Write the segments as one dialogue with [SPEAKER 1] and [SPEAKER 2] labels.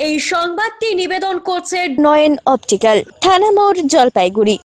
[SPEAKER 1] এই সংবাদটি নিবেদন করছে নয়ন অপটিক্যাল, থানা মোড়, জলপাইগুড়ি।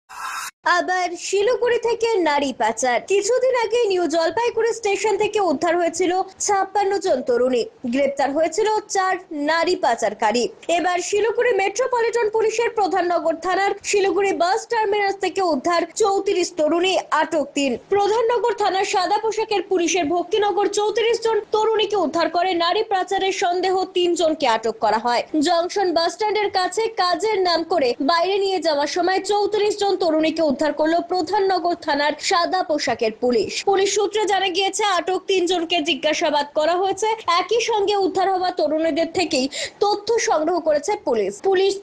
[SPEAKER 1] আবার শিলিগুড়ি থেকে নারী পাচার। কিছুদিন আগে নিউ জলপাইগুড়ি স্টেশন থেকে উদ্ধার হয়েছিল 56 জন তরুণী। গ্রেপ্তার হয়েছিল 4 নারী পাচারকারী। এবার শিলিগুড়ি মেট্রোপলিটন পুলিশের প্রধাননগর থানার শিলিগুড়ি বাস টার্মিনাস থেকে উদ্ধার 34 তরুণী, আটক 3। প্রধাননগর থানার সাদা পোশাকের পুলিশের ভক্তিনগর 34 জন তরুণীকে উদ্ধার করে নারী পাচারের সন্দেহ 3 জনকে আটক করা হয়। জংশন বাস স্ট্যান্ডের কাছে কাজের নাম করে বাইরে নিয়ে যাওয়ার সময় 34 জন তরুণীকে উদ্ধার করলো প্রধাননগর থানার সাদা পোশাকের পুলিশ। পুলিশ সূত্রে জানা গিয়েছে আটক 3 জনকে জিজ্ঞাসাবাদ করা হয়েছে। একই সঙ্গে উদ্ধার হওয়া তরুণীদের থেকেই তথ্য সংগ্রহ করেছে পুলিশ।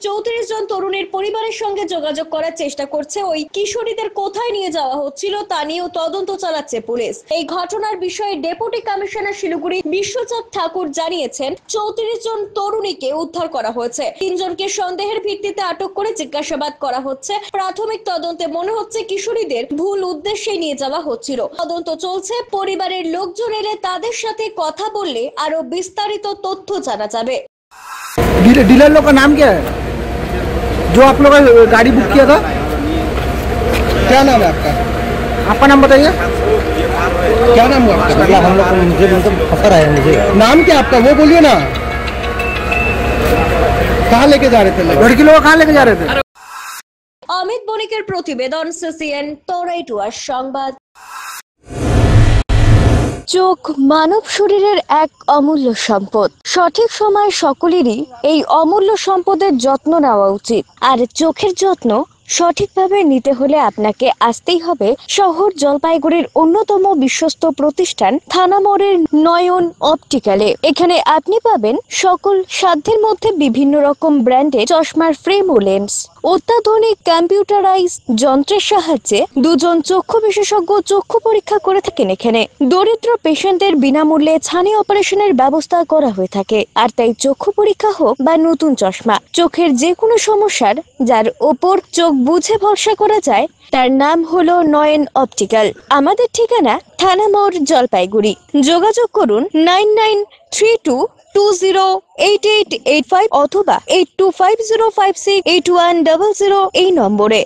[SPEAKER 1] 34 জন তরুণীর পরিবারের সঙ্গে যোগাযোগ করার চেষ্টা করছে। ওই কিশোরীদের কোথায় নিয়ে যাওয়া হচ্ছিল তা নিয়েও তদন্ত চালাচ্ছে পুলিশ। এই ঘটনার বিষয়ে ডেপুটি কমিশনার শিলিগুড়ি বিশ্বচাঁদ ঠাকুর জানিয়েছেন 34 জন তরুণীকে উদ্ধার করা হয়েছে। 3 জনকে সন্দেহের ভিত্তিতে আটক করে জিজ্ঞাসাবাদ করা হচ্ছে। প্রাথমিক তদন্তে মনে হচ্ছে কিশোরীদের ভুল উদ্দেশ্যে নিয়ে যাওয়া হচ্ছিল। তদন্ত চলছে। পরিবারের লোকজন এলে তাদের সাথে কথা বললে আরো বিস্তারিত তথ্য জানা যাবে।
[SPEAKER 2] डीलर लोग का नाम क्या है जो आप लोग गाड़ी बुक किया था? क्या नाम है आपका? आपका नाम बताइए। क्या नाम है आपका? मतलब हम लोग मुझे फंसा रहा है। मुझे नाम क्या आपका वो बोलिए ना। कहाँ लेके जा रहे थे? लड़की लोग कहाँ लेके जा रहे थे?
[SPEAKER 1] অমিত বণিকের প্রতিবেদন, সিসিএন তোরাইটুয়ার সংবাদ। চোখ মানব শরীরের এক অমূল্য সম্পদ। সঠিক সময় সকলেরই এই অমূল্য সম্পদের যত্ন নেওয়া উচিত। আর চোখের যত্ন সঠিকভাবে নিতে হলে আপনাকে আসতেই হবে শহর জলপাইগুড়ির অন্যতম বিশ্বস্ত প্রতিষ্ঠান থানা মোড়ের নয়ন অপটিক্যালে। এখানে আপনি পাবেন সকল সাধ্যের মধ্যে বিভিন্ন রকম ব্র্যান্ডের চশমার ফ্রেম ও লেন্স। অত্যাধুনিক কম্পিউটারাইজ যন্ত্রের সাহায্যে 2 জন চক্ষু বিশেষজ্ঞ চক্ষু পরীক্ষা করে থাকেন এখানে। দরিদ্র পেশেন্টদের বিনামূল্যে ছানি অপারেশনের ব্যবস্থা করা হয়ে থাকে। আর তাই চক্ষু পরীক্ষা হোক বা নতুন চশমা, চোখের যে কোনো সমস্যার যার ওপর চোখ বুঝে ভরসা করা যায় তার নাম হলো নয়ন অপটিক্যাল। আমাদের ঠিকানা থানা মোড়, জলপাইগুড়ি। যোগাযোগ করুন 9932208885 অথবা 8250568100 এই নম্বরে।